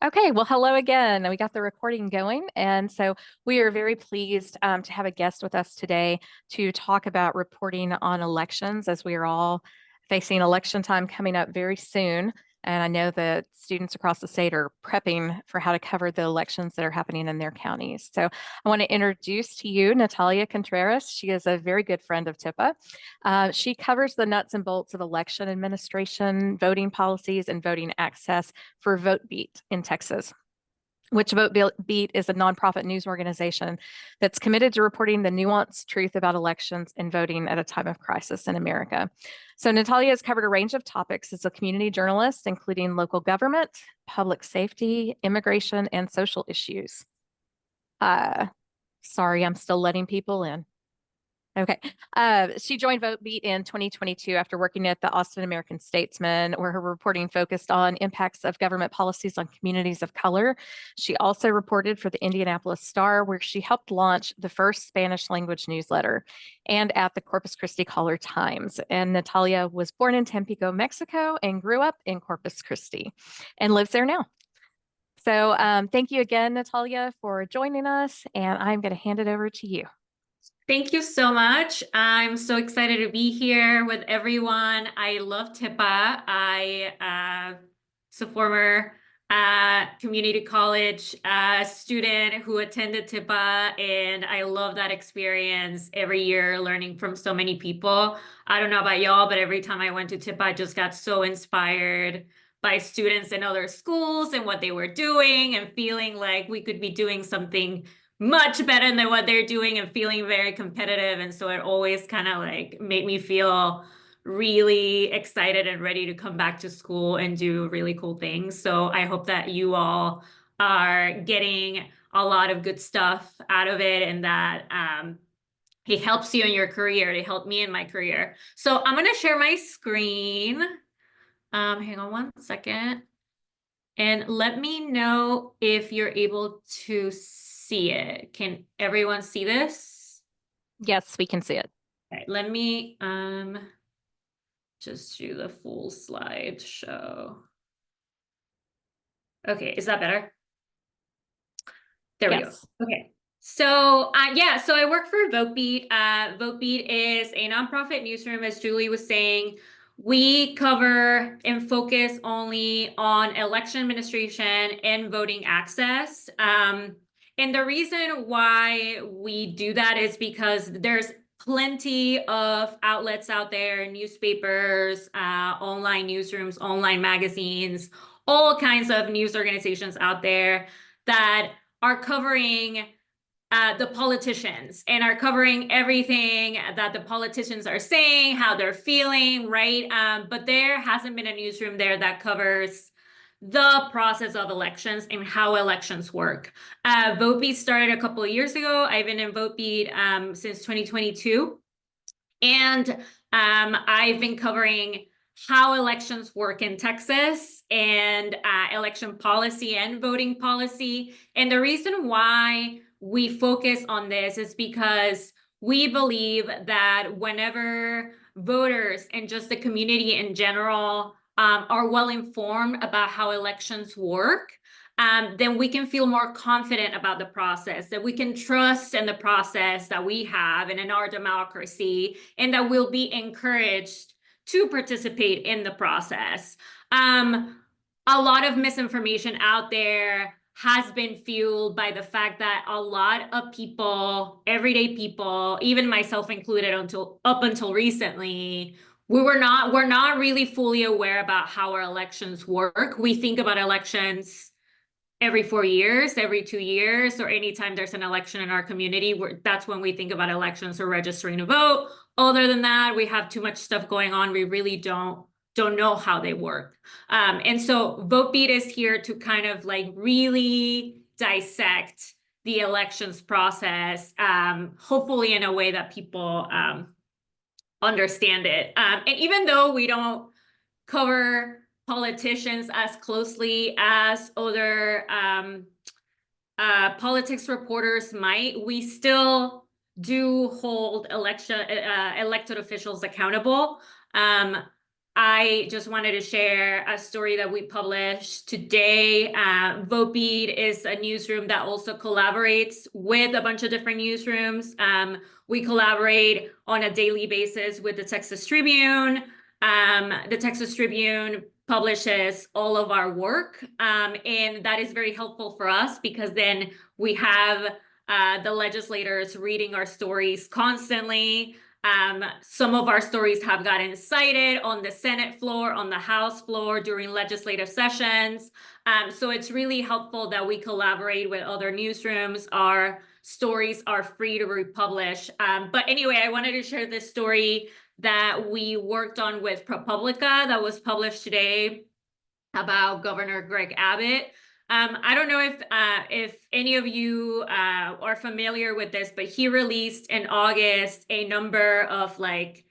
Okay, well, hello again. We got the recording going. And so we are very pleased to have a guest with us today to talk about reporting on elections as we are all facing election time coming up very soon. And I know that students across the state are prepping for how to cover the elections that are happening in their counties. So I want to introduce to you Natalia Contreras. She is a very good friend of TIPA. She covers the nuts and bolts of election administration, voting policies, and voting access for VoteBeat in Texas, which VoteBeat is a nonprofit news organization that's committed to reporting the nuanced truth about elections and voting at a time of crisis in America. So Natalia has covered a range of topics as a community journalist, including local government, public safety, immigration, and social issues. Uh, Sorry, I'm still letting people in. Okay. She joined VoteBeat in 2022 after working at the Austin American-Statesman, where her reporting focused on impacts of government policies on communities of color. She also reported for the Indianapolis Star, where she helped launch the first Spanish language newsletter, and at the Corpus Christi Caller-Times. And Natalia was born in Tampico, Mexico, and grew up in Corpus Christi and lives there now. So thank you again, Natalia, for joining us, and I'm going to hand it over to you. Thank you so much. I'm so excited to be here with everyone. I love TIPA. I was a former community college student who attended TIPA, and I love that experience every year, learning from so many people. I don't know about y'all, but every time I went to TIPA, I just got so inspired by students in other schools and what they were doing, and feeling like we could be doing something much better than what they're doing, and feeling very competitive. And so it always kind of like made me feel really excited and ready to come back to school and do really cool things. So I hope that you all are getting a lot of good stuff out of it, and that it helps you in your career. It helped me in my career. So I'm going to share my screen. Hang on one second. And let me know if you're able to see it. Can everyone see this? Yes, we can see it. Okay, let me just do the full slideshow. Okay, is that better? There we go. Yes. Okay. So yeah, so I work for VoteBeat. VoteBeat is a nonprofit newsroom, as Julie was saying. We cover and focus only on election administration and voting access. And the reason why we do that is because there's plenty of outlets out there, newspapers, online newsrooms, online magazines, all kinds of news organizations out there that are covering the politicians, and are covering everything that the politicians are saying, how they're feeling, right? But there hasn't been a newsroom there that covers the process of elections and how elections work. VoteBeat started a couple of years ago. I've been in VoteBeat since 2022. And I've been covering how elections work in Texas, and election policy and voting policy. And the reason why we focus on this is because we believe that whenever voters and just the community in general are well informed about how elections work, then we can feel more confident about the process, that we can trust in the process that we have and in our democracy, and that we'll be encouraged to participate in the process. A lot of misinformation out there has been fueled by the fact that a lot of people, everyday people, even myself included, up until recently, we're not really fully aware about how our elections work. We think about elections every 4 years, every 2 years, or anytime there's an election in our community. That's when we think about elections or registering to vote. Other than that, we have too much stuff going on. We really don't know how they work. And so VoteBeat is here to kind of like really dissect the elections process, hopefully in a way that people understand it. And even though we don't cover politicians as closely as other politics reporters might, we still do hold elected officials accountable. I just wanted to share a story that we published today. VoteBeat is a newsroom that also collaborates with a bunch of different newsrooms. We collaborate on a daily basis with the Texas Tribune. The Texas Tribune publishes all of our work, and that is very helpful for us because then we have the legislators reading our stories constantly. Some of our stories have gotten cited on the Senate floor, on the House floor during legislative sessions. So it's really helpful that we collaborate with other newsrooms. Our stories are free to republish. But anyway, I wanted to share this story that we worked on with ProPublica that was published today about Governor Greg Abbott. I don't know if any of you are familiar with this, but he released in August a number of like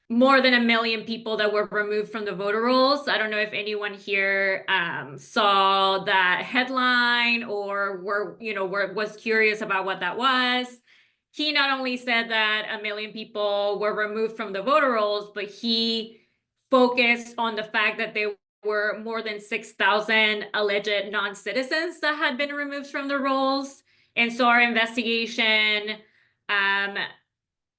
more than 1 million people that were removed from the voter rolls. I don't know if anyone here saw that headline or was curious about what that was. He not only said that 1 million people were removed from the voter rolls, but he focused on the fact that they were more than 6,000 alleged non-citizens that had been removed from the rolls. And so our investigation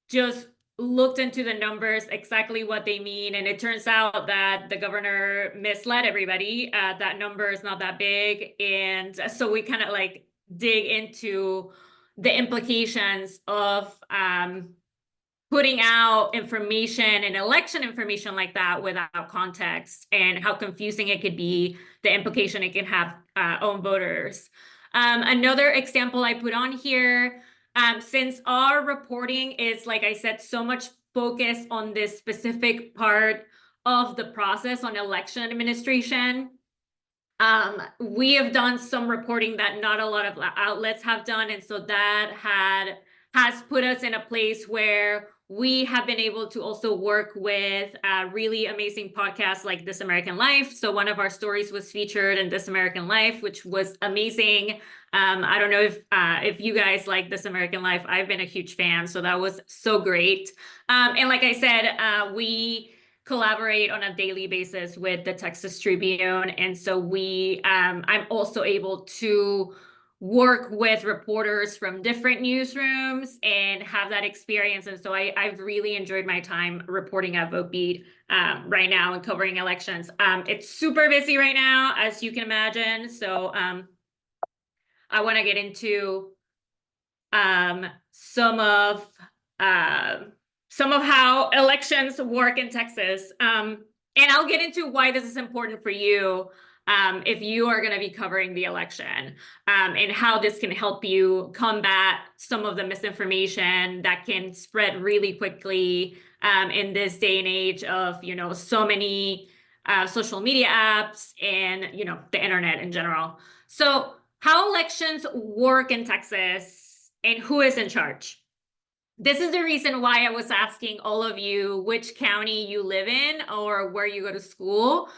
just looked into the numbers, exactly what they mean. And it turns out that the governor misled everybody. That number is not that big. And so we kind of like dig into the implications of putting out information and election information like that without context and how confusing it could be, the implication it can have on voters. Another example I put on here, since our reporting is, like I said, so much focused on this specific part of the process on election administration, we have done some reporting that not a lot of outlets have done. And so that has put us in a place where we have been able to also work with really amazing podcasts like This American Life. So one of our stories was featured in This American Life, which was amazing. I don't know if you guys like This American Life. I've been a huge fan, so that was so great. And like I said, we collaborate on a daily basis with the Texas Tribune. And so I'm also able to work with reporters from different newsrooms and have that experience. And so I've really enjoyed my time reporting at VoteBeat right now and covering elections. It's super busy right now, as you can imagine. So I want to get into some of how elections work in Texas. And I'll get into why this is important for you if you are going to be covering the election, and how this can help you combat some of the misinformation that can spread really quickly in this day and age of, so many social media apps and, the internet in general. So how elections work in Texas and who is in charge. This is the reason why I was asking all of you which county you live in or where you go to school,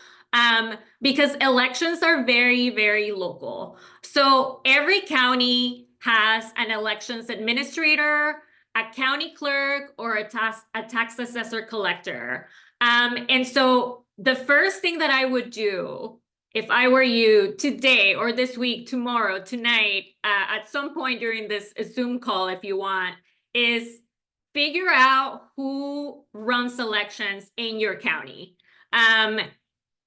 because elections are very, very local. So every county has an elections administrator, a county clerk, or a tax assessor collector. And so the first thing that I would do if I were you today or this week, tomorrow, tonight, at some point during this Zoom call, if you want, is figure out who runs elections in your county.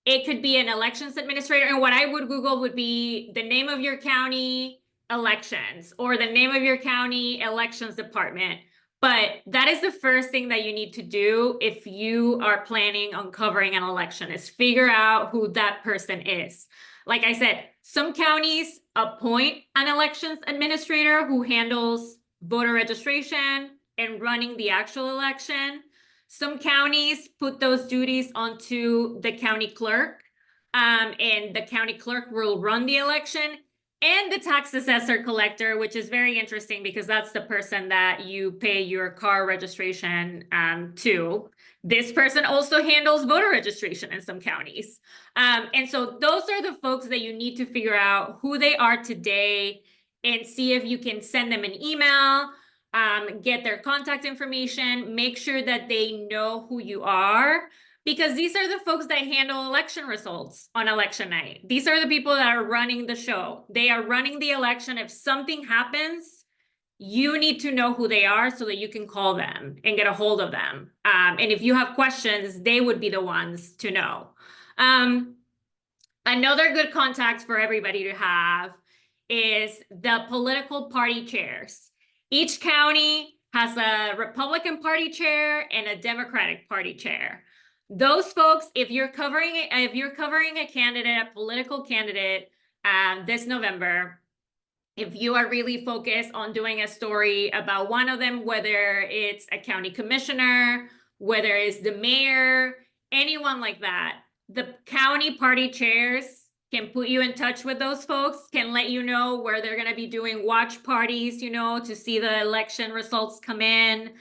It could be an elections administrator, and what I would Google would be the name of your county elections or the name of your county elections department. But that is the first thing that you need to do if you are planning on covering an election, is figure out who that person is. Like I said, some counties appoint an elections administrator who handles voter registration and running the actual election. Some counties put those duties onto the county clerk, and the county clerk will run the election, and the tax assessor collector, which is very interesting because that's the person that you pay your car registration to. This person also handles voter registration in some counties. And so those are the folks that you need to figure out who they are today and see if you can send them an email, get their contact information, make sure that they know who you are. Because these are the folks that handle election results on election night. These are the people that are running the show. They are running the election. If something happens, you need to know who they are so that you can call them and get a hold of them. And if you have questions, they would be the ones to know. Another good contact for everybody to have is the political party chairs. Each county has a Republican Party chair and a Democratic Party chair. Those folks, if you're covering a candidate, a political candidate, this November, if you are really focused on doing a story about one of them, whether it's a county commissioner, whether it's the mayor, anyone like that, the county party chairs can put you in touch with those folks, can let you know where they're going to be doing watch parties, you know, to see the election results come in.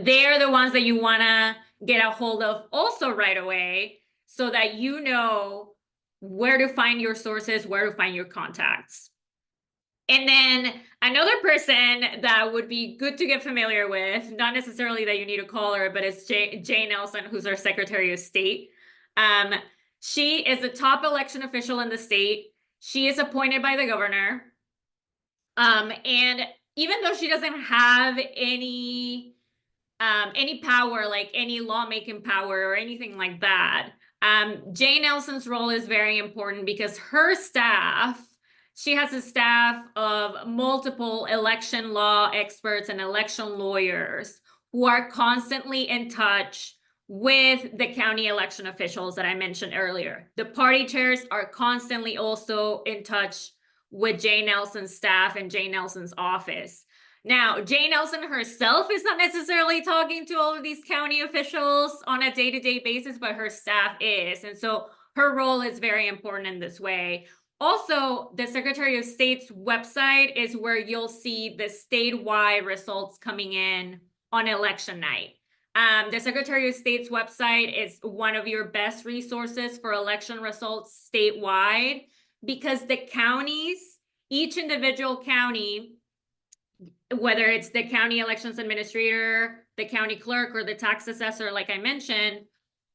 They're the ones that you want to get a hold of also right away so that you know where to find your sources, where to find your contacts. And then another person that would be good to get familiar with, not necessarily that you need to call her, but it's Jay Nelson, who's our Secretary of State. She is the top election official in the state. She is appointed by the governor. And even though she doesn't have any power, like any lawmaking power or anything like that, Jay Nelson's role is very important because her staff, she has a staff of multiple election law experts and election lawyers who are constantly in touch with the county election officials that I mentioned earlier. The party chairs are constantly also in touch with Jay Nelson's staff and Jay Nelson's office. Now, Jay Nelson herself is not necessarily talking to all of these county officials on a day-to-day basis, but her staff is. And so her role is very important in this way. Also, the Secretary of State's website is where you'll see the statewide results coming in on election night. The Secretary of State's website is one of your best resources for election results statewide because the counties, each individual county, whether it's the county elections administrator, the county clerk, or the tax assessor, like I mentioned,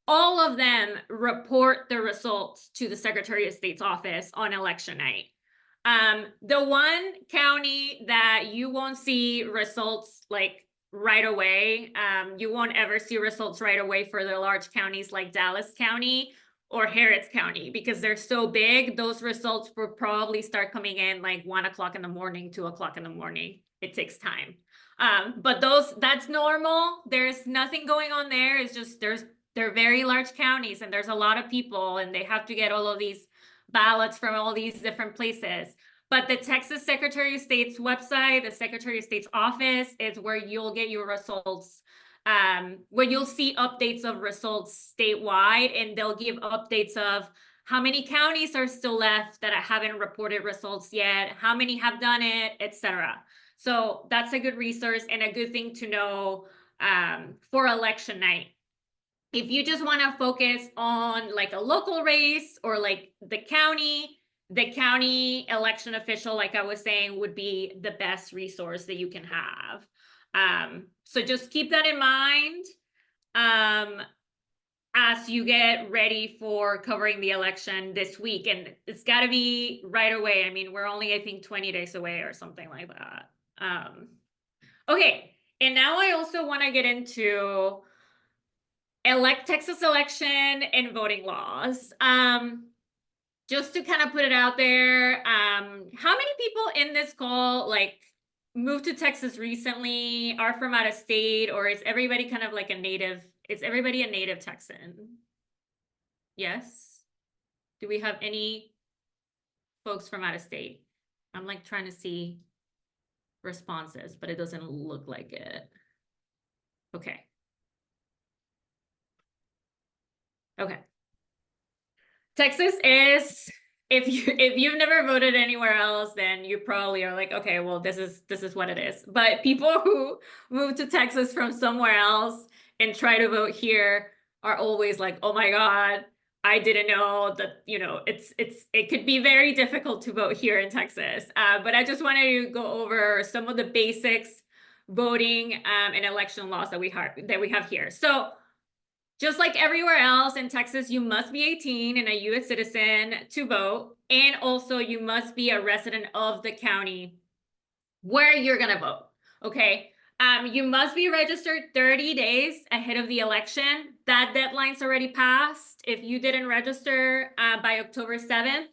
all of them report the results to the Secretary of State's office on election night. The one county that you won't see results like right away, you won't ever see results right away for the large counties like Dallas County or Harris County because they're so big. Those results will probably start coming in like 1 o'clock in the morning, 2 o'clock in the morning. It takes time. But that's normal. There's nothing going on there. It's just they're very large counties and there's a lot of people and they have to get all of these ballots from all these different places. But the Texas Secretary of State's website, the Secretary of State's office is where you'll get your results, where you'll see updates of results statewide, and they'll give updates of how many counties are still left that haven't reported results yet, how many have done it, etc. So that's a good resource and a good thing to know for election night. If you just want to focus on like a local race or like the county election official, like I was saying, would be the best resource that you can have. So just keep that in mind as you get ready for covering the election this week. And it's got to be right away. I mean, we're only, I think, 20 days away or something like that. Okay, and now I also want to get into Texas election and voting laws. Just to kind of put it out there, how many people in this call like moved to Texas recently, are from out of state, or is everybody kind of like a native? Is everybody a native Texan? Yes. Do we have any folks from out of state? I'm like trying to see responses, but it doesn't look like it. Okay. Okay. Texas is, if you've never voted anywhere else, then you probably are like, okay, well, this is what it is. But people who move to Texas from somewhere else and try to vote here are always like, oh my God, I didn't know that, you know, it could be very difficult to vote here in Texas. But I just wanted to go over some of the basics voting and election laws that we have here. So Just like everywhere else in Texas, you must be 18 and a U.S. citizen to vote. And also you must be a resident of the county where you're going to vote. Okay. You must be registered 30 days ahead of the election. That deadline's already passed. If you didn't register by October 7th,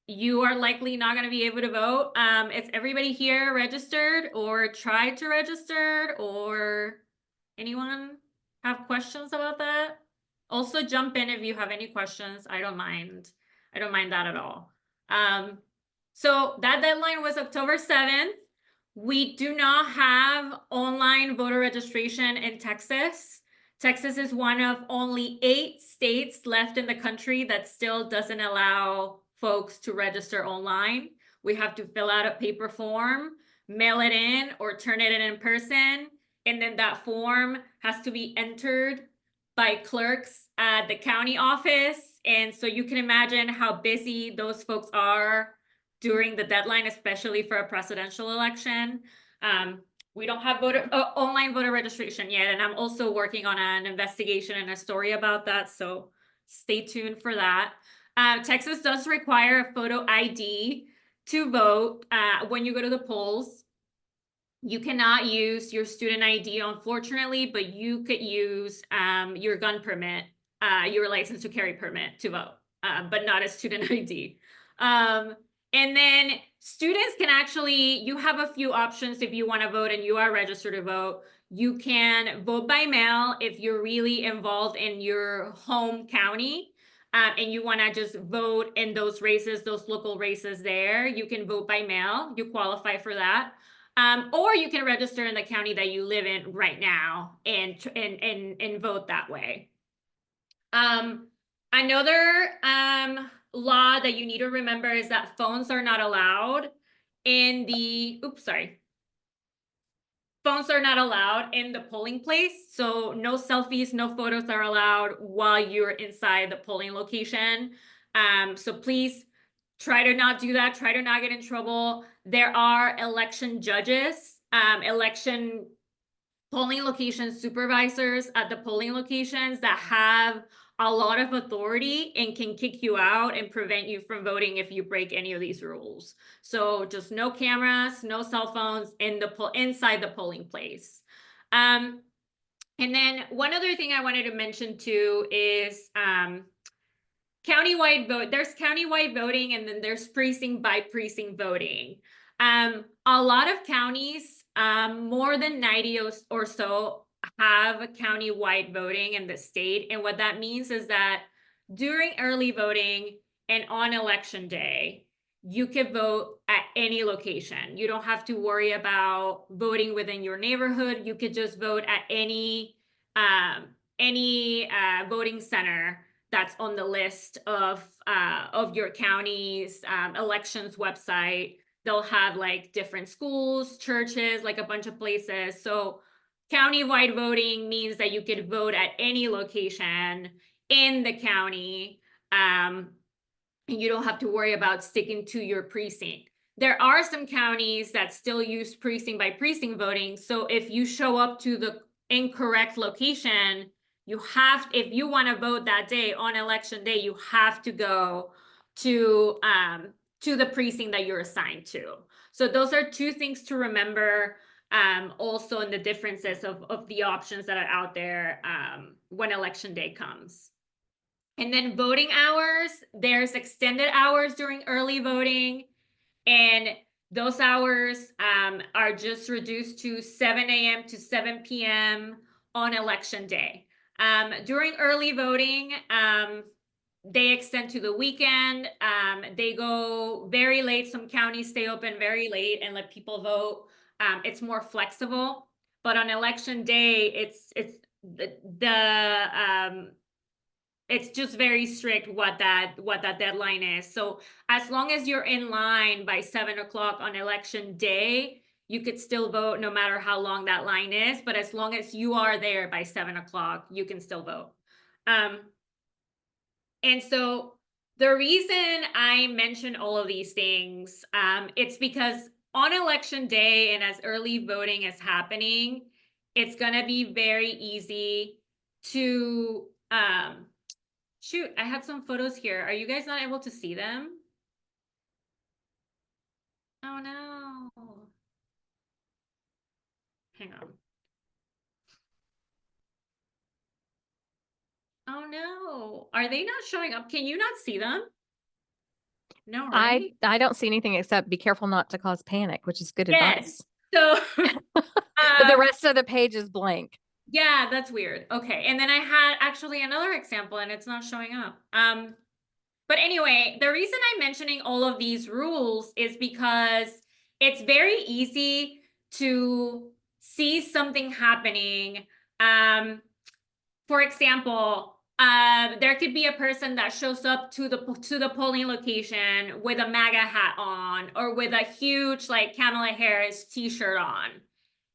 you are likely not going to be able to vote. Is everybody here registered or tried to register, or anyone have questions about that? Also jump in if you have any questions. I don't mind. I don't mind that at all. So that deadline was October 7th. We do not have online voter registration in Texas. Texas is one of only 8 states left in the country that still doesn't allow folks to register online. We have to fill out a paper form, mail it in, or turn it in person. And then that form has to be entered by clerks at the county office. And so you can imagine how busy those folks are during the deadline, especially for a presidential election. We don't have online voter registration yet, and I'm also working on an investigation and a story about that, so stay tuned for that. Texas does require a photo ID to vote when you go to the polls. You cannot use your student ID, unfortunately, but you could use your gun permit, your license to carry permit to vote, but not a student ID. And then students can actually, you have a few options if you want to vote and you are registered to vote. You can vote by mail if you're really involved in your home county and you want to just vote in those races, those local races there. You can vote by mail. You qualify for that. Or you can register in the county that you live in right now and vote that way. Another law that you need to remember is that phones are not allowed in the, phones are not allowed in the polling place. So no selfies, no photos are allowed while you're inside the polling location. So please try to not do that. Try to not get in trouble. There are election judges, election polling location supervisors at the polling locations that have a lot of authority and can kick you out and prevent you from voting if you break any of these rules. So just no cameras, no cell phones inside the polling place. And then one other thing I wanted to mention too is countywide vote. There's countywide voting, and then there's precinct by precinct voting. A lot of counties, more than 90 or so, have countywide voting in the state. And what that means is that during early voting and on election day, you can vote at any location. You don't have to worry about voting within your neighborhood. You could just vote at any voting center that's on the list of your county's elections website. They'll have like different schools, churches, like a bunch of places. So county-wide voting means that you could vote at any location in the county, and you don't have to worry about sticking to your precinct. There are some counties that still use precinct by precinct voting. So if you show up to the incorrect location, if you want to vote that day on election day, you have to go to the precinct that you're assigned to. So those are 2 things to remember, also in the differences of the options that are out there when election day comes. And then voting hours, there's extended hours during early voting, and those hours are just reduced to 7 a.m. to 7 p.m. on election day. During early voting, they extend to the weekend. They go very late. Some counties stay open very late and let people vote. It's more flexible, but on election day, it's just very strict what that deadline is. So as long as you're in line by 7 o'clock on election day, you could still vote no matter how long that line is. But as long as you are there by 7 o'clock, you can still vote. And so the reason I mention all of these things, it's because on election day and as early voting is happening, it's going to be very easy to shoot, I had some photos here. Are you guys not able to see them? Oh no. Hang on. Oh no. Are they not showing up? Can you not see them? No, right? I don't see anything except be careful not to cause panic, which is good Yes. advice. So But the rest of the page is blank. yeah, that's weird. Okay. And then I had actually another example and it's not showing up. But anyway, the reason I'm mentioning all of these rules is because it's very easy to see something happening. For example, there could be a person that shows up to the polling location with a MAGA hat on or with a huge like Kamala Harris t-shirt on.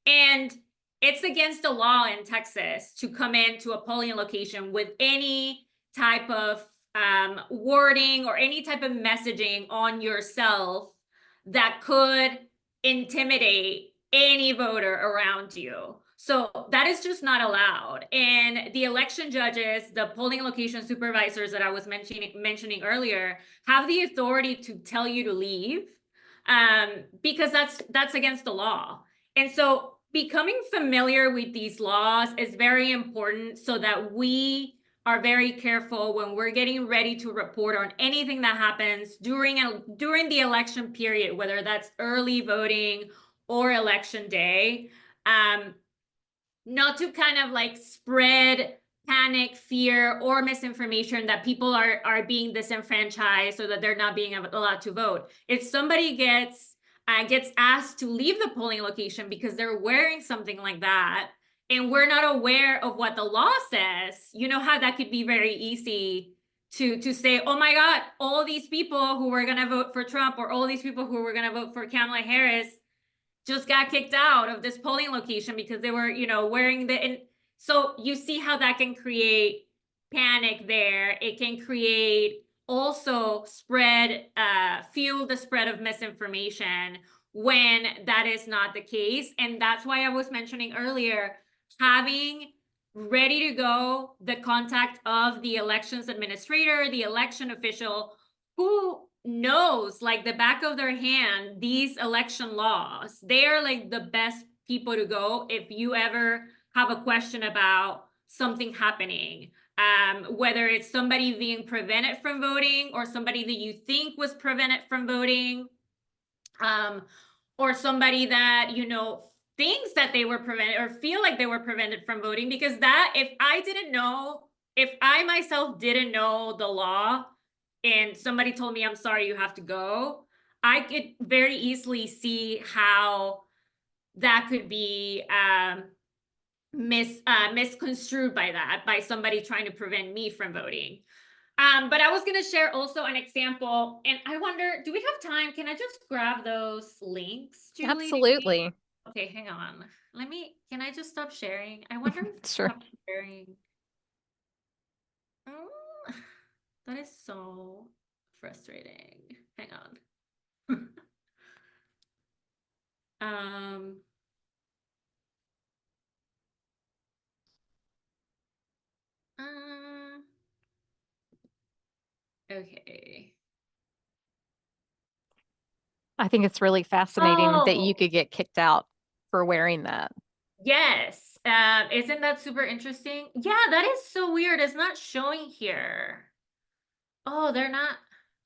And it's against the law in Texas to come into a polling location with any type of wording or any type of messaging on yourself that could intimidate any voter around you. So that is just not allowed. And the election judges, the polling location supervisors that I was mentioning earlier, have the authority to tell you to leave because that's against the law. And so becoming familiar with these laws is very important so that we are very careful when we're getting ready to report on anything that happens during the election period, whether that's early voting or election day. Not to kind of like spread panic, fear, or misinformation that people are being disenfranchised so that they're not being allowed to vote. If somebody gets asked to leave the polling location because they're wearing something like that, and we're not aware of what the law says, you know how that could be very easy to say, oh my God, all these people who were gonna vote for Trump or all these people who were gonna vote for Kamala Harris just got kicked out of this polling location because they were, wearing and so you see how that can create panic there. It can create also fuel the spread of misinformation when that is not the case. And that's why I was mentioning earlier, having ready to go the contact of the elections administrator, the election official who knows like the back of their hand these election laws. They are like the best people to go if you ever have a question about something happening, whether it's somebody being prevented from voting or somebody that you think was prevented from voting, or somebody that thinks that they were prevented or feel like they were prevented from voting. Because that, if I myself didn't know the law and somebody told me, I'm sorry, you have to go, I could very easily see how that could be misconstrued by somebody trying to prevent me from voting. But I was going to share also an example, and I wonder, do we have time? Can I just grab those links, Julie? Absolutely. Okay, hang on. Can I just stop sharing? I wonder if Sure. stop sharing. Oh, that is so frustrating. Hang on. Um, okay. I think it's really fascinating that you Oh, could get kicked out for wearing that. yes. Isn't that super interesting? Yeah, that is so weird. It's not showing here. Oh, they're not.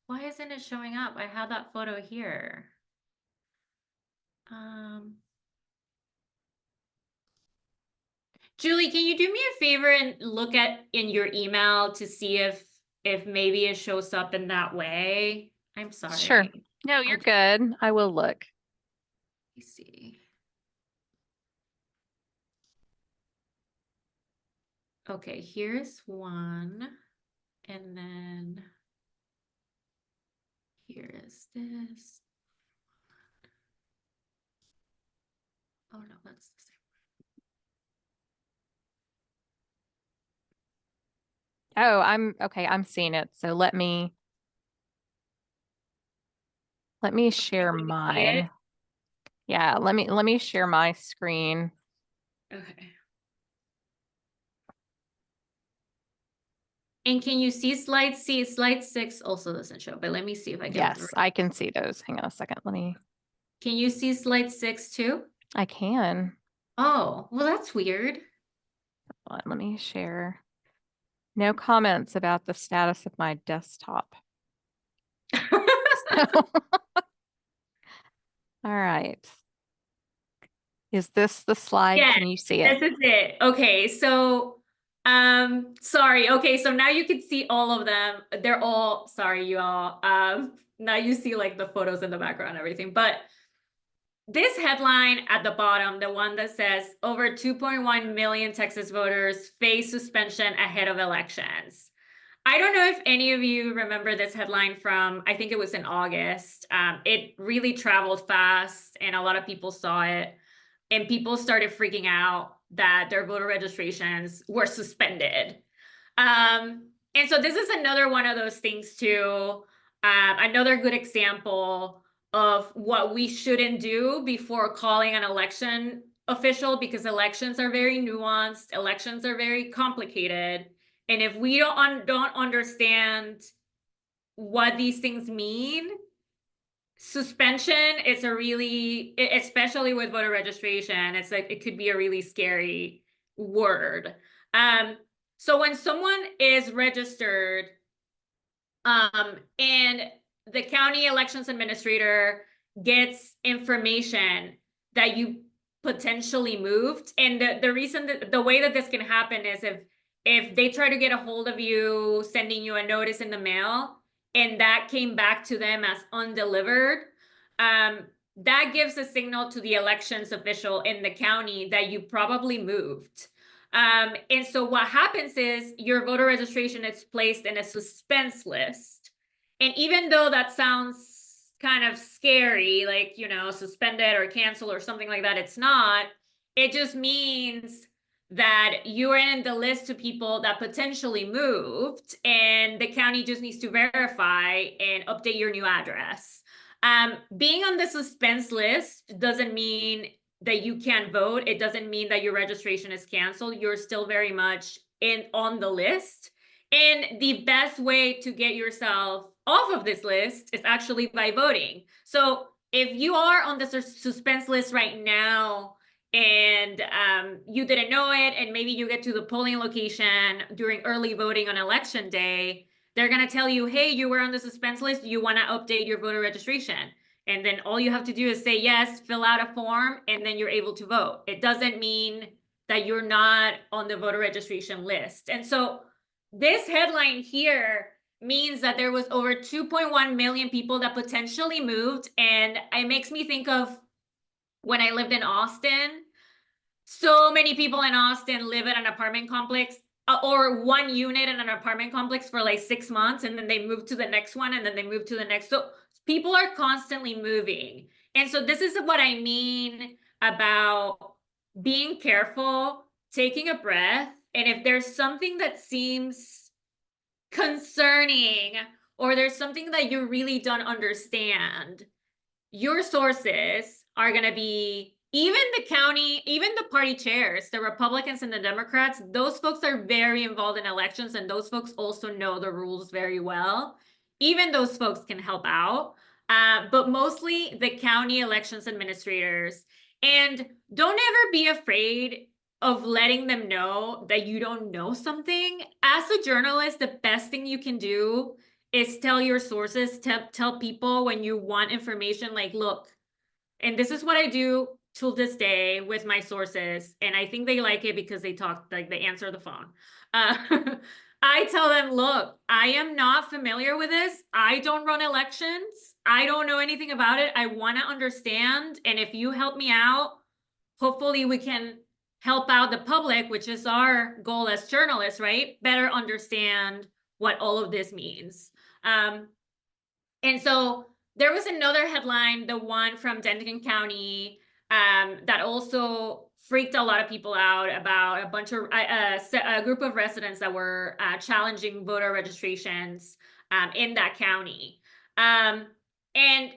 Why isn't it showing up? I have that photo here. Julie, can you do me a favor and look in your email to see if maybe it shows up in that way? I'm sorry. Sure. No, you're good. I will look. Let me see. Okay, here's one. And then here is this. Oh no, that's the same. Oh, I'm seeing it. So let me share mine. Yeah, let me share my screen. Okay. And can you see slide C? Slide 6 also doesn't show, but let me see if I get the Yes, right. I can see those. Hang on a second. Can you see slide 6 too? I can. Oh, well, that's weird. Hold on, let me share. No comments about the status of my desktop. All right. Is this the slide? Yeah, Can you see it? this is it. Okay, so sorry. Okay, so now you can see all of them. They're all, sorry, you all. Now you see like the photos in the background and everything. But this headline at the bottom, the one that says over 2.1 million Texas voters face suspension ahead of elections. I don't know if any of you remember this headline from, I think it was in August. It really traveled fast and a lot of people saw it, and people started freaking out that their voter registrations were suspended. And so this is another one of those things too. Another good example of what we shouldn't do before calling an election official, because elections are very nuanced, elections are very complicated. And if we don't understand what these things mean, suspension is a really, especially with voter registration, it's like it could be a really scary word. So when someone is registered, and the county elections administrator gets information that you potentially moved, and the reason that the way that this can happen is if they try to get a hold of you, sending you a notice in the mail, and that came back to them as undelivered, that gives a signal to the elections official in the county that you probably moved. And so what happens is your voter registration is placed in a suspense list. And even though that sounds kind of scary, like, you know, suspended or canceled or something like that, it's not. It just means that you are in the list of people that potentially moved, and the county just needs to verify and update your new address. Being on the suspense list doesn't mean that you can't vote. It doesn't mean that your registration is canceled. You're still very much on the list. And the best way to get yourself off of this list is actually by voting. So if you are on the suspense list right now and you didn't know it, and maybe you get to the polling location during early voting on election day, they're going to tell you, hey, you were on the suspense list. You want to update your voter registration. And then all you have to do is say yes, fill out a form, and then you're able to vote. It doesn't mean that you're not on the voter registration list. And so this headline here means that there was over 2.1 million people that potentially moved. And it makes me think of when I lived in Austin. So many people in Austin live in an apartment complex, or one unit in an apartment complex for like 6 months, and then they move to the next one, and then they move to the next. So people are constantly moving. And so this is what I mean about being careful, taking a breath. And if there's something that seems concerning, or there's something that you really don't understand, your sources are going to be, even the county, even the party chairs, the Republicans and the Democrats, those folks are very involved in elections, and those folks also know the rules very well. Even those folks can help out, but mostly the county elections administrators. And don't ever be afraid of letting them know that you don't know something. As a journalist, the best thing you can do is tell your sources, tell people when you want information, like, look, and this is what I do till this day with my sources, and I think they like it because they talk, like, they answer the phone. I tell them, look, I am not familiar with this. I don't run elections. I don't know anything about it. I want to understand, and if you help me out, hopefully we can help out the public, which is our goal as journalists, right? Better understand what all of this means. And so there was another headline, the one from Denton County, that also freaked a lot of people out about a bunch of a group of residents that were challenging voter registrations in that county. And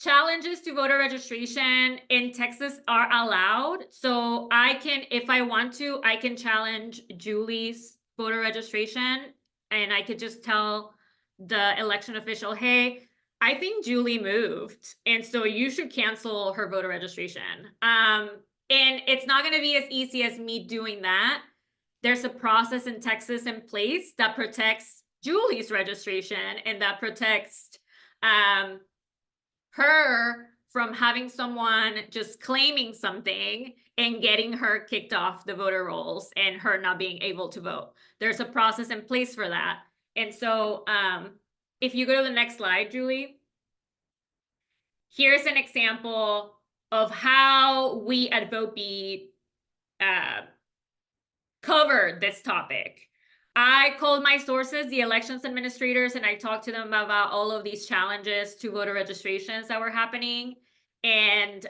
challenges to voter registration in Texas are allowed. So I can, if I want to, I can challenge Julie's voter registration and I could just tell the election official, hey, I think Julie moved, and so you should cancel her voter registration. And it's not going to be as easy as me doing that. There's a process in Texas in place that protects Julie's registration and that protects her from having someone just claiming something and getting her kicked off the voter rolls and her not being able to vote. There's a process in place for that. And so if you go to the next slide, Julie, here's an example of how we at VoteBeat covered this topic. I called my sources, the elections administrators, and I talked to them about all of these challenges to voter registrations that were happening. And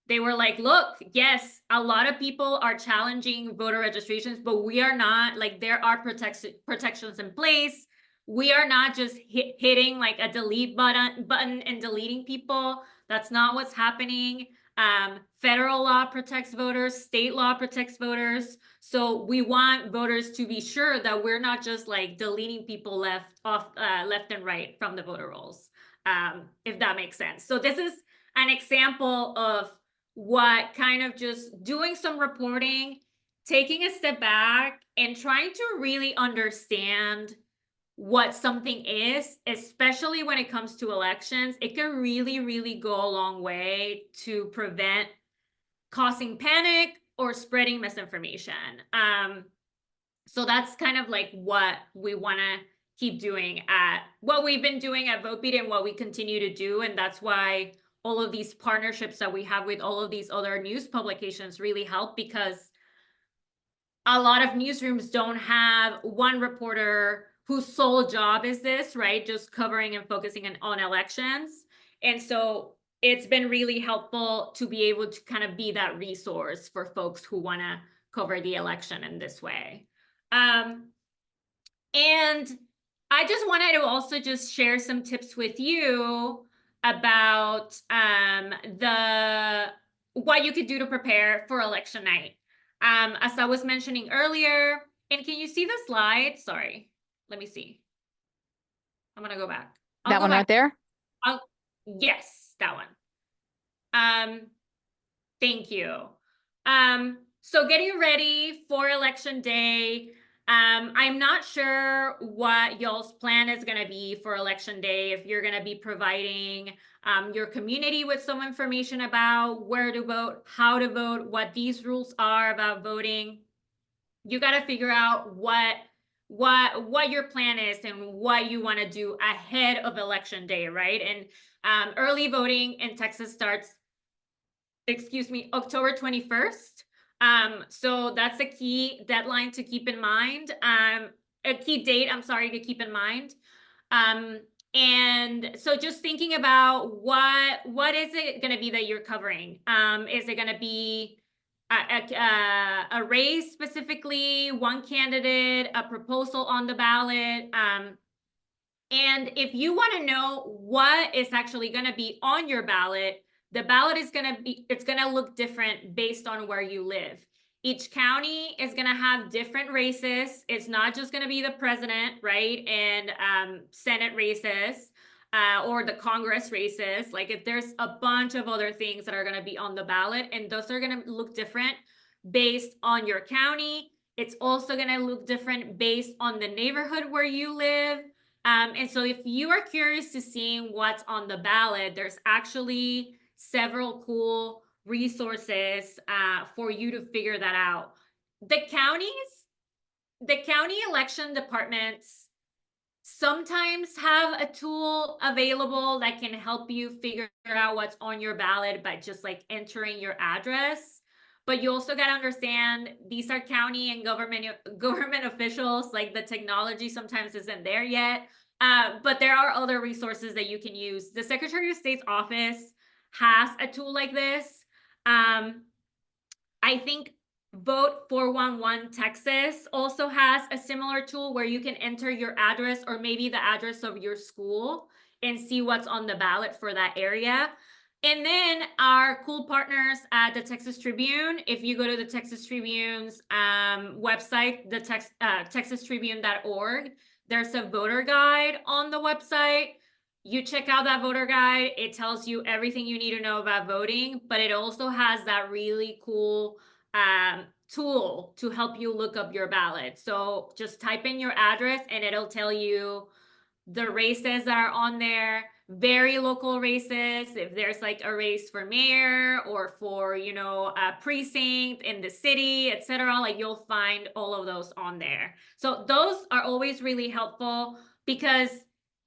they were like, look, yes, a lot of people are challenging voter registrations, but we are not, like, there are protections in place. We are not just hitting like a delete button and deleting people. That's not what's happening. Federal law protects voters, state law protects voters. So we want voters to be sure that we're not just like deleting people left and right from the voter rolls, if that makes sense. So this is an example of what kind of just doing some reporting, taking a step back and trying to really understand what something is, especially when it comes to elections. It can really, really go a long way to prevent causing panic or spreading misinformation. So that's kind of like what we want to keep doing at what we've been doing at VoteBeat and what we continue to do. And that's why all of these partnerships that we have with all of these other news publications really help, because a lot of newsrooms don't have one reporter whose sole job is this, right? Just covering and focusing on elections. And so it's been really helpful to be able to kind of be that resource for folks who want to cover the election in this way. And I just wanted to also just share some tips with you about what you could do to prepare for election night. As I was mentioning earlier, and can you see the slide? Sorry, let me see. I'm gonna go back. That one right there? Yes, that one. Thank you. So getting ready for election day. I'm not sure what y'all's plan is going to be for election day. If you're going to be providing your community with some information about where to vote, how to vote, what these rules are about voting. You got to figure out what your plan is and what you want to do ahead of election day, right? And early voting in Texas starts, October 21st. So that's a key deadline to keep in mind. A key date, I'm sorry, to keep in mind. And so just thinking about what is it going to be that you're covering? Is it going to be a race specifically, one candidate, a proposal on the ballot? And if you want to know what is actually going to be on your ballot, the ballot is going to look different based on where you live. Each county is going to have different races. It's not just going to be the president, right? And Senate races or the Congress races. Like, if there's a bunch of other things that are going to be on the ballot, and those are going to look different based on your county. It's also going to look different based on the neighborhood where you live. And so if you are curious to seeing what's on the ballot, there's actually several cool resources for you to figure that out. The county election departments sometimes have a tool available that can help you figure out what's on your ballot by just like entering your address. But you also got to understand, these are county and government officials. Like, the technology sometimes isn't there yet. But there are other resources that you can use. The Secretary of State's office has a tool like this. I think Vote 411 Texas also has a similar tool where you can enter your address or maybe the address of your school and see what's on the ballot for that area. And then our cool partners at the Texas Tribune, if you go to the Texas Tribune's website, the texastribune.org, there's a voter guide on the website. You check out that voter guide. It tells you everything you need to know about voting, but it also has that really cool tool to help you look up your ballot. So just type in your address and it'll tell you the races that are on there, very local races. If there's like a race for mayor or for, you know, a precinct in the city, etc., like you'll find all of those on there. So those are always really helpful because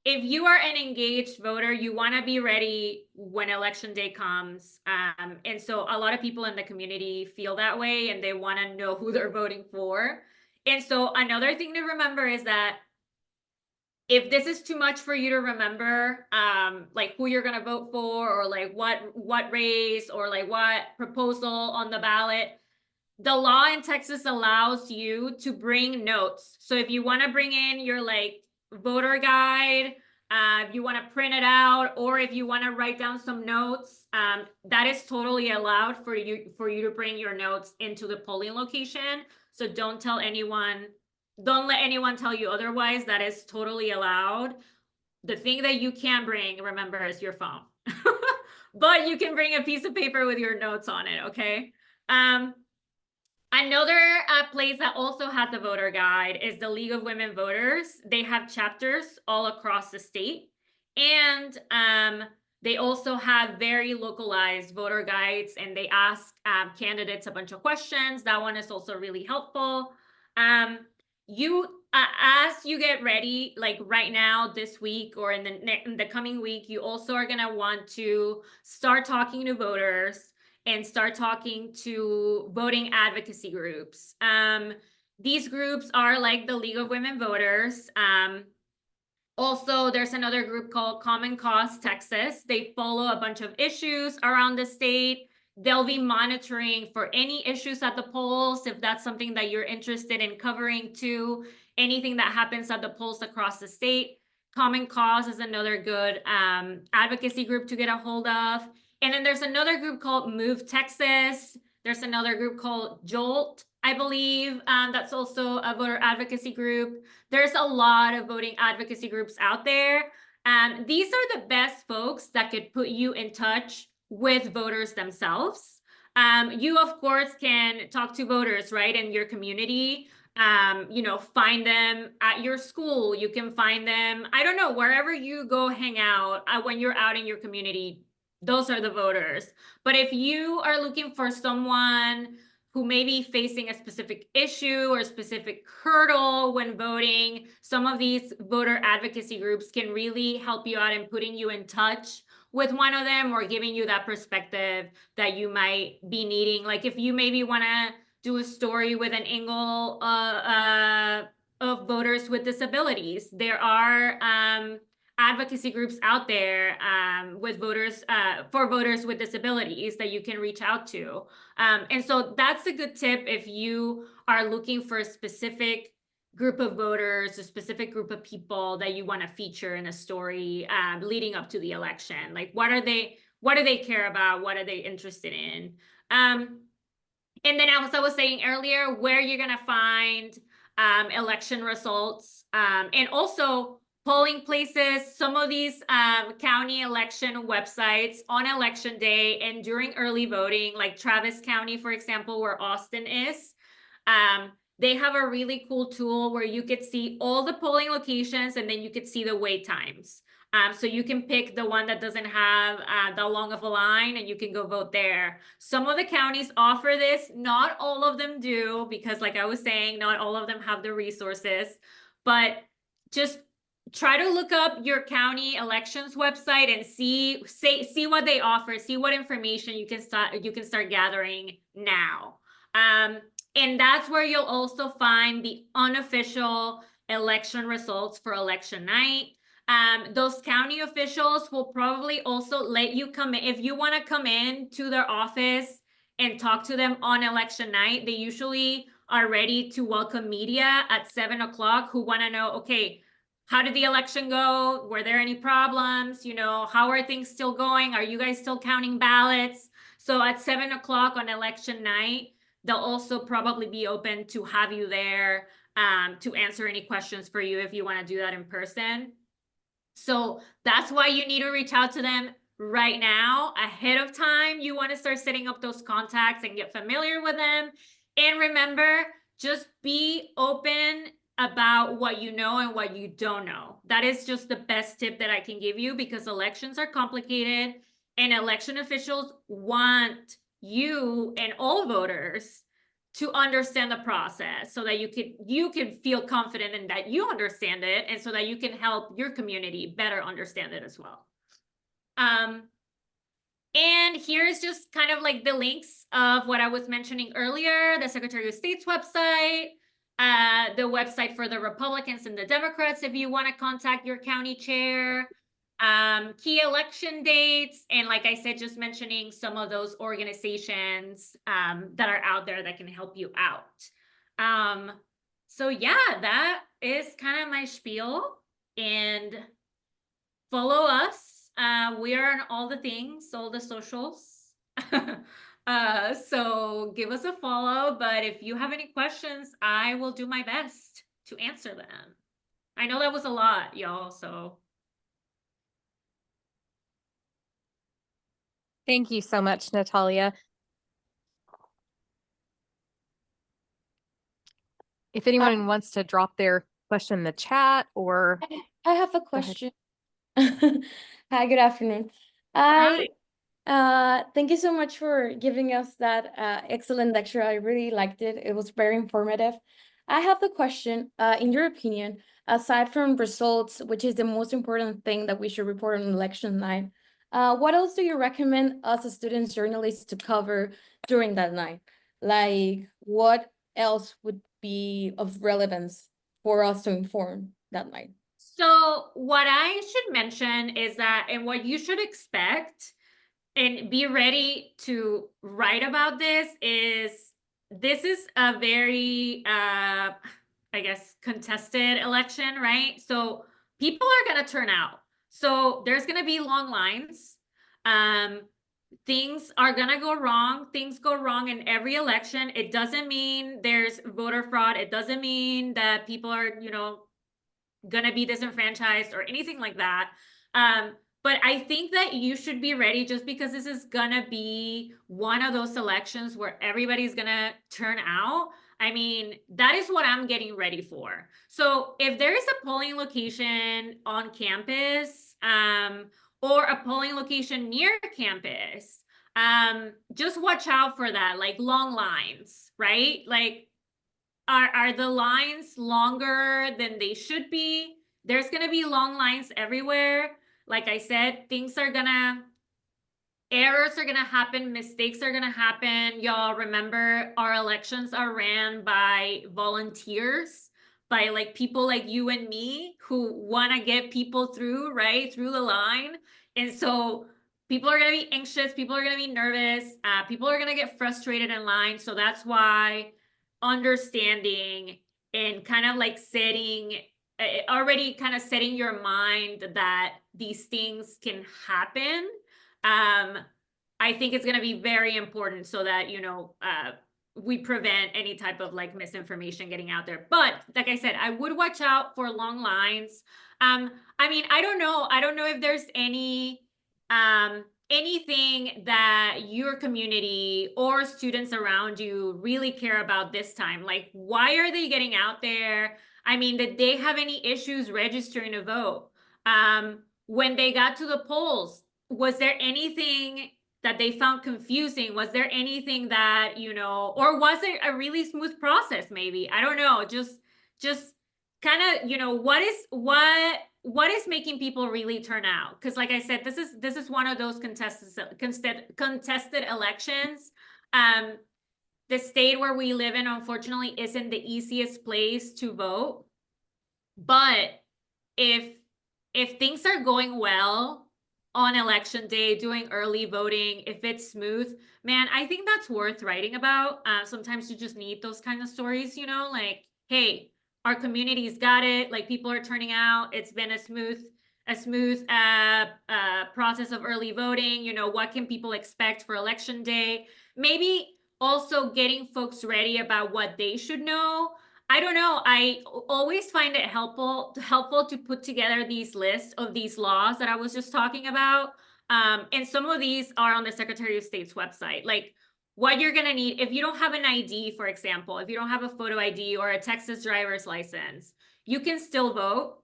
if you are an engaged voter, you want to be ready when election day comes. And so a lot of people in the community feel that way and they want to know who they're voting for. And so another thing to remember is that if this is too much for you to remember, like who you're gonna vote for, or like what race, or like what proposal on the ballot, the law in Texas allows you to bring notes. So if you want to bring in your like voter guide, if you want to print it out, or if you want to write down some notes, that is totally allowed for you to bring your notes into the polling location. So don't let anyone tell you otherwise. That is totally allowed. The thing that you can bring, remember, is your phone. But you can bring a piece of paper with your notes on it, okay? Another place that also had the voter guide is the League of Women Voters. They have chapters all across the state. And they also have very localized voter guides, and they ask candidates a bunch of questions. That one is also really helpful. As you get ready, like right now, this week, or in the coming week, you also are gonna want to start talking to voters and start talking to voting advocacy groups. These groups are like the League of Women Voters. Also, there's another group called Common Cause Texas. They follow a bunch of issues around the state. They'll be monitoring for any issues at the polls, if that's something that you're interested in covering too, anything that happens at the polls across the state. Common Cause is another good advocacy group to get a hold of. And then there's another group called Move Texas. There's another group called Jolt, I believe. That's also a voter advocacy group. There's a lot of voting advocacy groups out there. These are the best folks that could put you in touch with voters themselves. You, of course, can talk to voters, right, in your community. You know, find them at your school. You can find them, I don't know, wherever you go hang out when you're out in your community. Those are the voters. But if you are looking for someone who may be facing a specific issue or a specific hurdle when voting, some of these voter advocacy groups can really help you out in putting you in touch with one of them, or giving you that perspective that you might be needing. Like if you maybe want to do a story with an angle of voters with disabilities, there are advocacy groups out there with voters for voters with disabilities that you can reach out to. And so that's a good tip if you are looking for a specific group of voters, a specific group of people that you want to feature in a story leading up to the election. Like what do they care about? What are they interested in? And then as I was saying earlier, where you're going to find election results, and also polling places. Some of these county election websites on election day and during early voting, like Travis County, for example, where Austin is, they have a really cool tool where you could see all the polling locations, and then you could see the wait times. So you can pick the one that doesn't have that long of a line, and you can go vote there. Some of the counties offer this. Not all of them do, because like I was saying, not all of them have the resources. But just try to look up your county elections website and see what they offer, see what information you can start gathering now. And that's where you'll also find the unofficial election results for election night. Those county officials will probably also let you come in if you want to come in to their office and talk to them on election night. They usually are ready to welcome media at 7 o'clock who want to know, okay, how did the election go? Were there any problems? You know, how are things still going? Are you guys still counting ballots? So at 7 o'clock on election night, they'll also probably be open to have you there to answer any questions for you if you want to do that in person. So that's why you need to reach out to them right now ahead of time. You want to start setting up those contacts and get familiar with them. And remember, just be open about what you know and what you don't know. That is just the best tip that I can give you, because elections are complicated and election officials want you and all voters to understand the process so that you can feel confident in that you understand it, and so that you can help your community better understand it as well. And here's just kind of like the links of what I was mentioning earlier: the Secretary of State's website, the website for the Republicans and the Democrats if you want to contact your county chair, key election dates, and like I said, just mentioning some of those organizations that are out there that can help you out. So yeah, that is kind of my spiel. And follow us. We are on all the things, all the socials. So give us a follow, but if you have any questions, I will do my best to answer them. I know that was a lot, y'all, so. Thank you so much, Natalia. If anyone wants to drop their question in the chat, or I have a go ahead. question. Hi, good afternoon. Hi. Thank you so much for giving us that excellent lecture. I really liked it. It was very informative. I have the question, in your opinion, aside from results, which is the most important thing that we should report on election night, what else do you recommend us as students journalists to cover during that night? Like, what else would be of relevance for us to inform that night? So what I should mention is that, and what you should expect and be ready to write about this is a very I guess contested election, right? So people are going to turn out. So there's going to be long lines. Things are going to go wrong. Things go wrong in every election. It doesn't mean there's voter fraud. It doesn't mean that people are, you know, gonna be disenfranchised or anything like that. But I think that you should be ready, just because this is gonna be one of those elections where everybody's gonna turn out. I mean, that is what I'm getting ready for. So if there is a polling location on campus, or a polling location near campus, just watch out for that, like long lines, right? Like, are the lines longer than they should be? There's gonna be long lines everywhere. Like I said, errors are gonna happen, mistakes are gonna happen. Y'all remember, our elections are ran by volunteers, by like people like you and me who wanna get people through, right, through the line. And so people are gonna be anxious, people are gonna be nervous, people are gonna get frustrated in line. So that's why understanding and kind of like already kind of setting your mind that these things can happen, I think it's going to be very important, so that, you know, we prevent any type of like misinformation getting out there. But like I said, I would watch out for long lines. I mean, I don't know if there's anything that your community or students around you really care about this time. Like, why are they getting out there? I mean, did they have any issues registering to vote? When they got to the polls, was there anything that they found confusing? Was there anything that, you know, or was it a really smooth process? Maybe, I don't know. Just kind of, you know, what is making people really turn out? Because like I said, this is one of those contested elections. The state where we live in, unfortunately, isn't the easiest place to vote. But if things are going well on election day, doing early voting, if it's smooth, man, I think that's worth writing about. Sometimes you just need those kind of stories, you know, like, hey, our community's got it. Like, people are turning out. It's been a smooth process of early voting. You know, what can people expect for election day? Maybe also getting folks ready about what they should know. I don't know. I always find it helpful to put together these lists of these laws that I was just talking about. And some of these are on the Secretary of State's website. Like, what you're going to need if you don't have an ID, for example, if you don't have a photo ID or a Texas driver's license, you can still vote.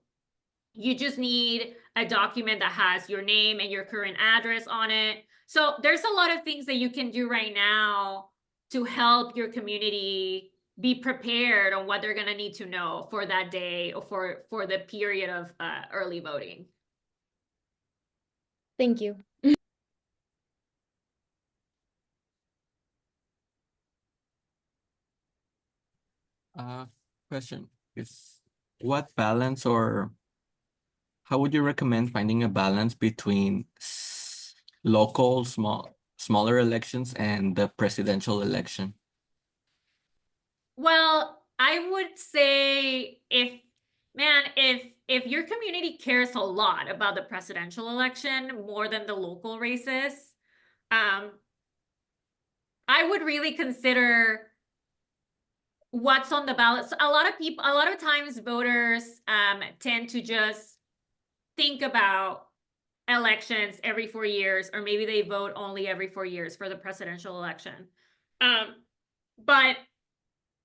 You just need a document that has your name and your current address on it. So there's a lot of things that you can do right now to help your community be prepared on what they're going to need to know for that day or for the period of early voting. Thank you. Question is, what balance, or how would you recommend finding a balance between local, smaller elections and the presidential election? Well, I would say if your community cares a lot about the presidential election more than the local races, I would really consider what's on the ballot. So a lot of times voters tend to just think about elections every 4 years, or maybe they vote only every 4 years for the presidential election. But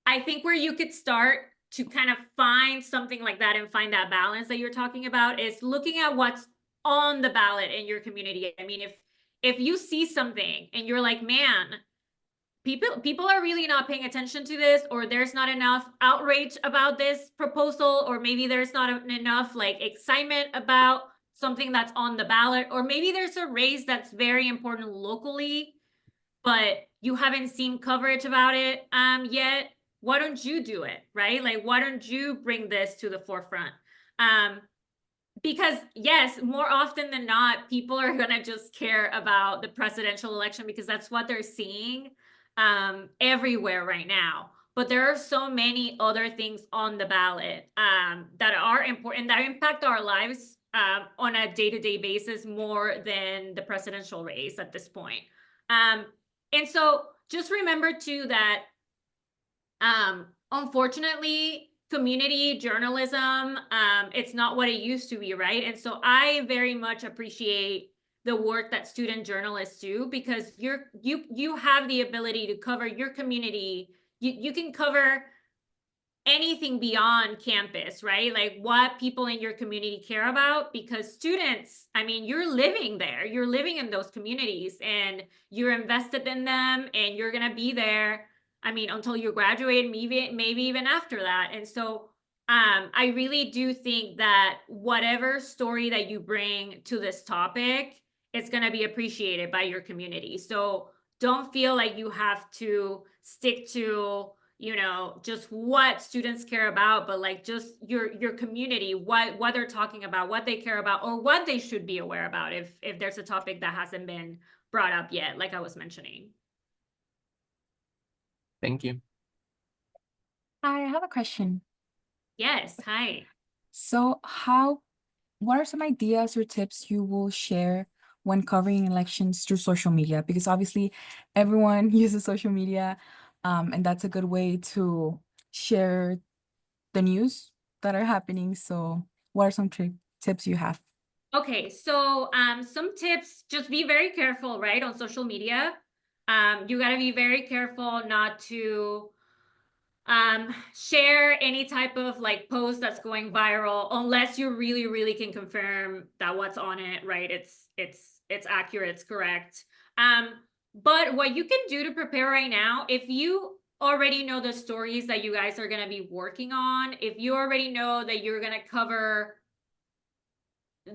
I think where you could start to kind of find something like that and find that balance that you're talking about is looking at what's on the ballot in your community. I mean, if you see something and you're like, man, people are really not paying attention to this, or there's not enough outrage about this proposal, or maybe there's not enough like excitement about something that's on the ballot, or maybe there's a race that's very important locally, but you haven't seen coverage about it yet. Why don't you do it, right? Like, why don't you bring this to the forefront? Because yes, more often than not, people are gonna just care about the presidential election because that's what they're seeing everywhere right now. But there are so many other things on the ballot that are important, that impact our lives on a day-to-day basis more than the presidential race at this point. And so just remember too that unfortunately, community journalism, it's not what it used to be, right? And so I very much appreciate the work that student journalists do, because you have the ability to cover your community. You can cover anything beyond campus, right? Like what people in your community care about, because students, I mean, you're living there, you're living in those communities, and you're invested in them, and you're gonna be there, I mean, until you graduate, maybe even after that. And so I really do think that whatever story that you bring to this topic, it's gonna be appreciated by your community. So don't feel like you have to stick to, you know, just what students care about, but like just your community, what they're talking about, what they care about, or what they should be aware about if there's a topic that hasn't been brought up yet, like I was mentioning. Thank you. I have a question. Yes, hi. So what are some ideas or tips you will share when covering elections through social media? Because obviously everyone uses social media, and that's a good way to share the news that are happening. So what are some tips you have? Okay, so some tips, just be very careful, right, on social media. You got to be very careful not to share any type of like post that's going viral, unless you really can confirm that what's on it, right, it's accurate, it's correct. But what you can do to prepare right now, if you already know the stories that you guys are going to be working on, if you already know that you're going to cover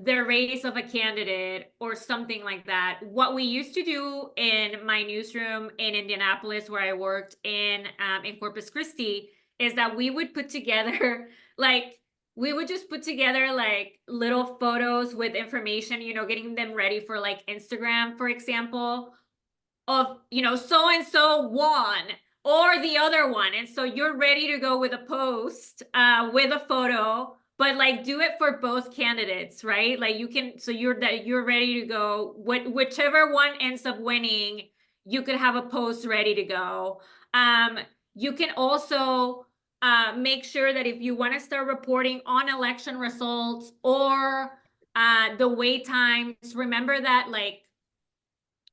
the race of a candidate or something like that, what we used to do in my newsroom in Indianapolis, where I worked in Corpus Christi, is that we would put together we would just put together like little photos with information, you know, getting them ready for like Instagram, for example, of, you know, so and so won or the other one. And so you're ready to go with a post, with a photo, but like do it for both candidates, right? Like you can, so you're ready to go. Whichever one ends up winning, you could have a post ready to go. You can also make sure that if you want to start reporting on election results or the wait times, remember that like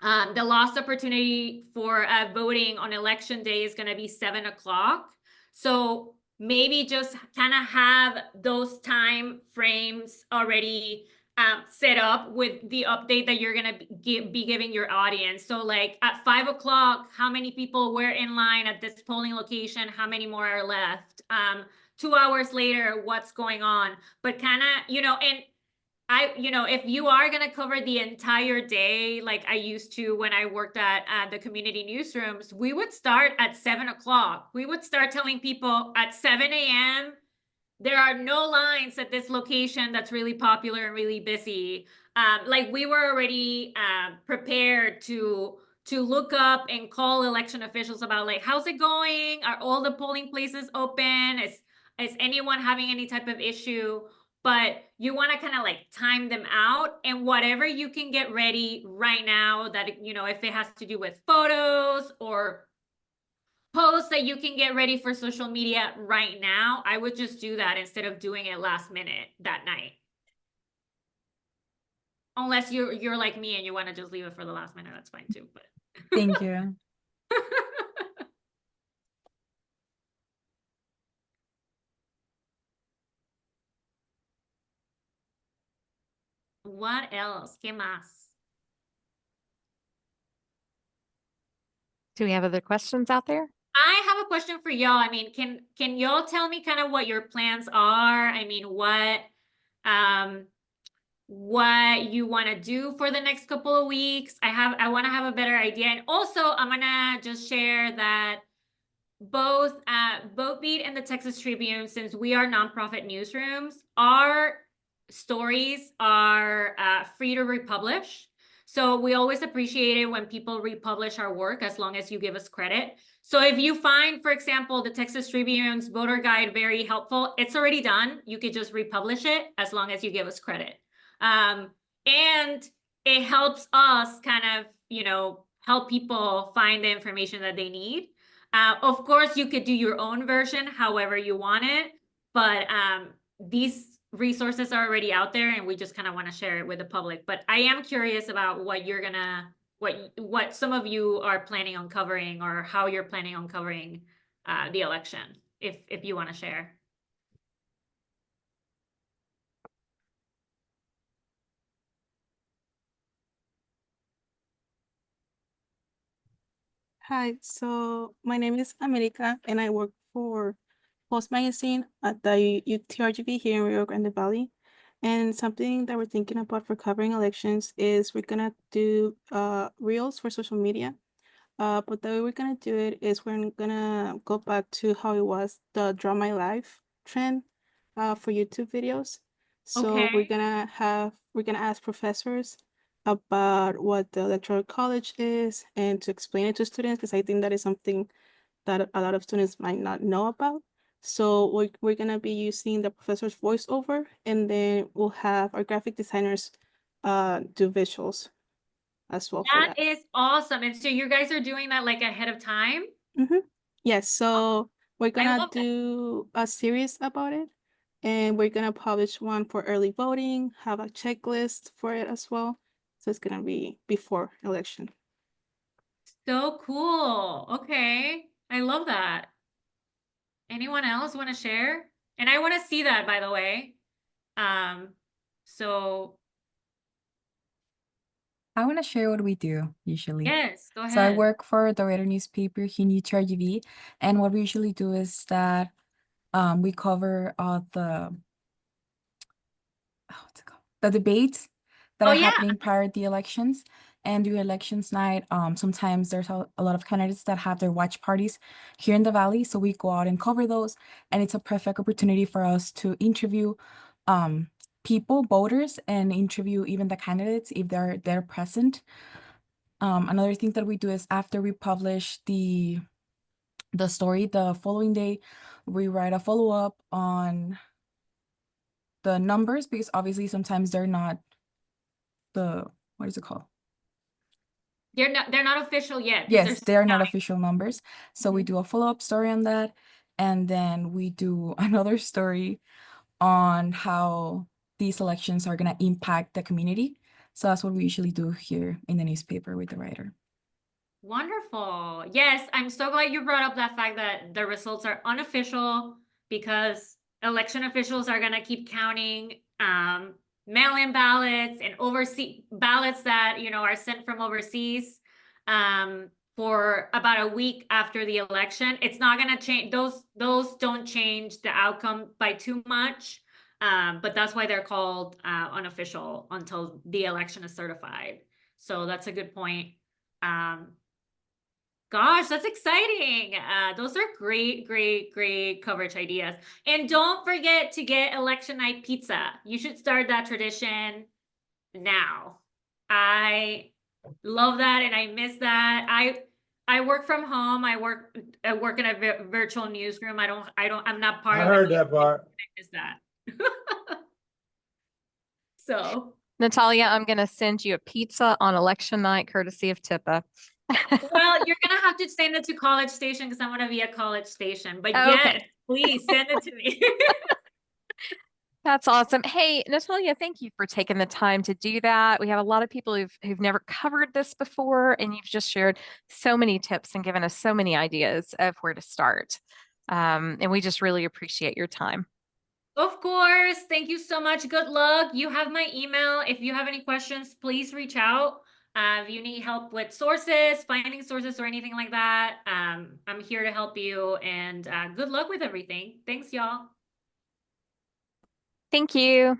the lost opportunity for voting on election day is going to be 7 o'clock. So maybe just kind of have those time frames already set up with the update that you're going to be giving your audience. So like at 5 o'clock, how many people were in line at this polling location? How many more are left? 2 hours later, what's going on? But kind of, and if you are going to cover the entire day, like I used to when I worked at the community newsrooms, we would start at 7 o'clock. We would start telling people at 7 a.m., there are no lines at this location that's really popular and really busy. Like we were already prepared to look up and call election officials about like, how's it going? Are all the polling places open? Is anyone having any type of issue? But you want to kind of like time them out, and whatever you can get ready right now that, if it has to do with photos or posts that you can get ready for social media right now, I would just do that instead of doing it last minute that night. Unless you're like me and you want to just leave it for the last minute, that's fine too. But Thank you. What else? ¿Qué más? Do we have other questions out there? I have a question for y'all. I mean, can y'all tell me kind of what your plans are? I mean, what you want to do for the next couple of weeks. I want to have a better idea. And also I'm gonna just share that both BoatBeat and the Texas Tribune, since we are nonprofit newsrooms, our stories are free to republish. So we always appreciate it when people republish our work, as long as you give us credit. So if you find, for example, the Texas Tribune's voter guide very helpful, it's already done. You could just republish it as long as you give us credit. And it helps us kind of, help people find the information that they need. Of course, you could do your own version however you want it, but these resources are already out there, and we just kind of want to share it with the public. But I am curious about what some of you are planning on covering, or how you're planning on covering the election, if you want to share. Hi, so my name is America and I work for Post Magazine at the UTRGV here in Rio Grande Valley. And something that we're thinking about for covering elections is we're gonna do reels for social media. But the way we're gonna do it is we're gonna go back to how it was the Draw My Life trend for YouTube videos. So we're Okay. gonna ask professors about what the electoral college is and to explain it to students, because I think that is something that a lot of students might not know about. So we're gonna be using the professor's voiceover, and then we'll have our graphic designers do visuals as well for That that. is awesome. And so you guys are doing that like ahead of time? Yes, so we're I gonna love that. do a series about it, and we're gonna publish one for early voting, have a checklist for it as well. So it's gonna be before election. So cool. Okay. I love that. Anyone else want to share? And I want to see that, by the way. So I want to share what we do usually. yes, go So I ahead. work for the radio newspaper here in UTRGV, and what we usually do is that we cover what's it called? The debates that Oh are yeah. happening prior to the elections. And during elections night, sometimes there's a lot of candidates that have their watch parties here in the Valley. So we go out and cover those. And it's a perfect opportunity for us to interview people, voters, and interview even the candidates if they're present. Another thing that we do is after we publish the the story. The following day, we write a follow-up on the numbers, because obviously sometimes they're not what is it called? They're not official yet. Yes, they are not counting. official numbers. So we Mhm. do a follow-up story on that, and then we do another story on how these elections are going to impact the community. So that's what we usually do here in the newspaper with the writer. Wonderful. Yes, I'm so glad you brought up that fact that the results are unofficial, because election officials are going to keep counting mail-in ballots and overseas ballots that, you know, are sent from overseas for about a week after the election. It's not going to change. Those don't change the outcome by too much. But that's why they're called unofficial until the election is certified. So that's a good point. Gosh, that's exciting. Those are great, great, great coverage ideas. And don't forget to get election night pizza. You should start that tradition now. I love that and I miss that. I work from home. I work in a virtual newsroom. I'm not part I of heard it. that part. I miss that. So, Natalia, I'm going to send you a pizza on election night, courtesy of Tippa. well, you're gonna have to send it to College Station because I'm gonna be at College Station. But Okay. yes, please send it to me. That's awesome. Hey, Natalia, thank you for taking the time to do that. We have a lot of people who've never covered this before, and you've just shared so many tips and given us so many ideas of where to start. And we just really appreciate your time. Of course. Thank you so much. Good luck. You have my email. If you have any questions, please reach out. If you need help with sources, finding sources, or anything like that, I'm here to help you. And good luck with everything. Thanks, y'all. Thank you.